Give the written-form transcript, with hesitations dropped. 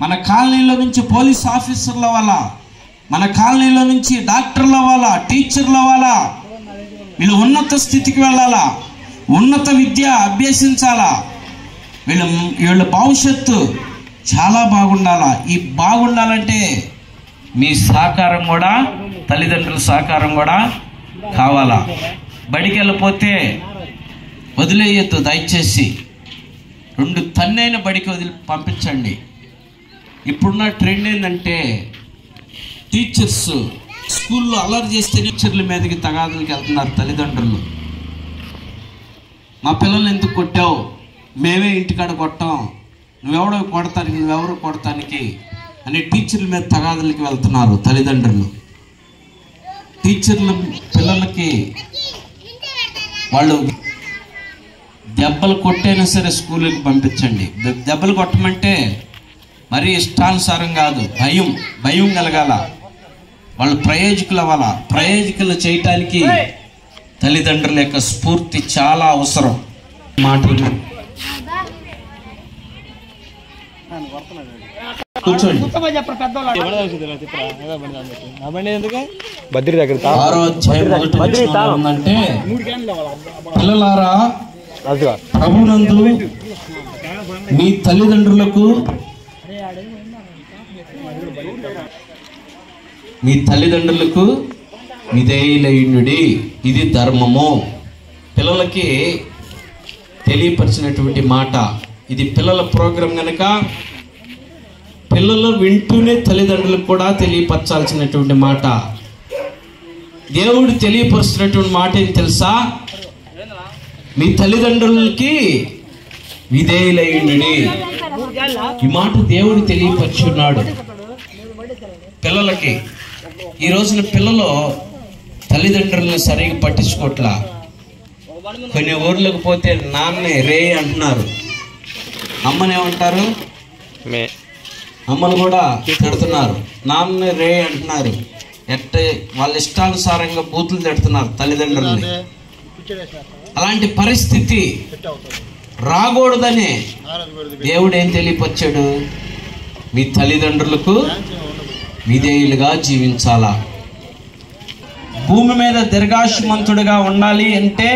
మన కాలనీలో నుంచి పోలీస్ ఆఫీసర్లు అవ్వాలా, మన కాలనీలో నుంచి డాక్టర్లు అవ్వాలా, టీచర్లు అవ్వాలా. వీళ్ళు ఉన్నత స్థితికి వెళ్ళాలా, ఉన్నత విద్య అభ్యసించాలా. వీళ్ళ భవిష్యత్తు చాలా బాగుండాలా. ఈ బాగుండాలంటే మీ సహకారం కూడా, తల్లిదండ్రుల సహకారం కూడా కావాలా. బడికి వెళ్ళిపోతే వదిలేయద్దు దయచేసి. 2 తన్నైన బడికి పంపించండి. ఇప్పుడున్న ట్రెండ్ ఏంటంటే టీచర్స్ స్కూల్లో అల్లరి చేస్తే టీచర్ల మీదకి తగాదులకి వెళ్తున్నారు తల్లిదండ్రులు. మా పిల్లల్ని ఎందుకు కొట్టావు, మేమే ఇంటికాడ కొట్టాం, నువ్వెవరు కొడతానికి అని టీచర్ల మీద తగాదులకి వెళ్తున్నారు తల్లిదండ్రులు. టీచర్లు పిల్లలకి వాళ్ళు దెబ్బలు కొట్టైనా సరే స్కూల్కి పంపించండి. దెబ్బలు కొట్టమంటే మరీ ఇష్టానుసారం కాదు, భయం కలగాల. వాళ్ళు ప్రయోజకులు అవ్వాలా. ప్రయోజకులు చేయటానికి తల్లిదండ్రుల యొక్క స్ఫూర్తి చాలా అవసరం. మాటలు కూర్చోండి. 6వ అధ్యాయం ఉందంటే, పిల్లలారా ప్రభునందు మీ తల్లిదండ్రులకు విధేయులయుండుడి, ఇది ధర్మము. పిల్లలకి తెలియపరిచినటువంటి మాట ఇది. పిల్లల ప్రోగ్రాం కనుక పిల్లలు వింటూనే తల్లిదండ్రులకు కూడా తెలియపరచాల్సినటువంటి మాట. దేవుడు తెలియపరుస్తున్నటువంటి మాట ఏం తెలుసా? మీ తల్లిదండ్రులకి విధేయులయుండుడి. ఈ మాట దేవుడు తెలియపరుచున్నాడు పిల్లలకి. ఈ రోజున పిల్లలు తల్లిదండ్రులను సరిగ్గా పట్టించుకోవట్లా. కొన్ని ఊర్లకు పోతే నాన్నే రే అంటున్నారు, అమ్మనేమంటారు, అమ్మను కూడా తిడుతున్నారు, నాన్నే రే అంటున్నారు. వాళ్ళ ఇష్టానుసారంగా బూతులు తిడుతున్నారు తల్లిదండ్రుల్ని. అలాంటి పరిస్థితి రాకూడదని దేవుడు ఏం తెలియపరిచాడు? మీ తల్లిదండ్రులకు విధేయులుగా జీవించాలా. భూమి మీద దీర్ఘాయుష్మంతుడిగా ఉండాలి అంటే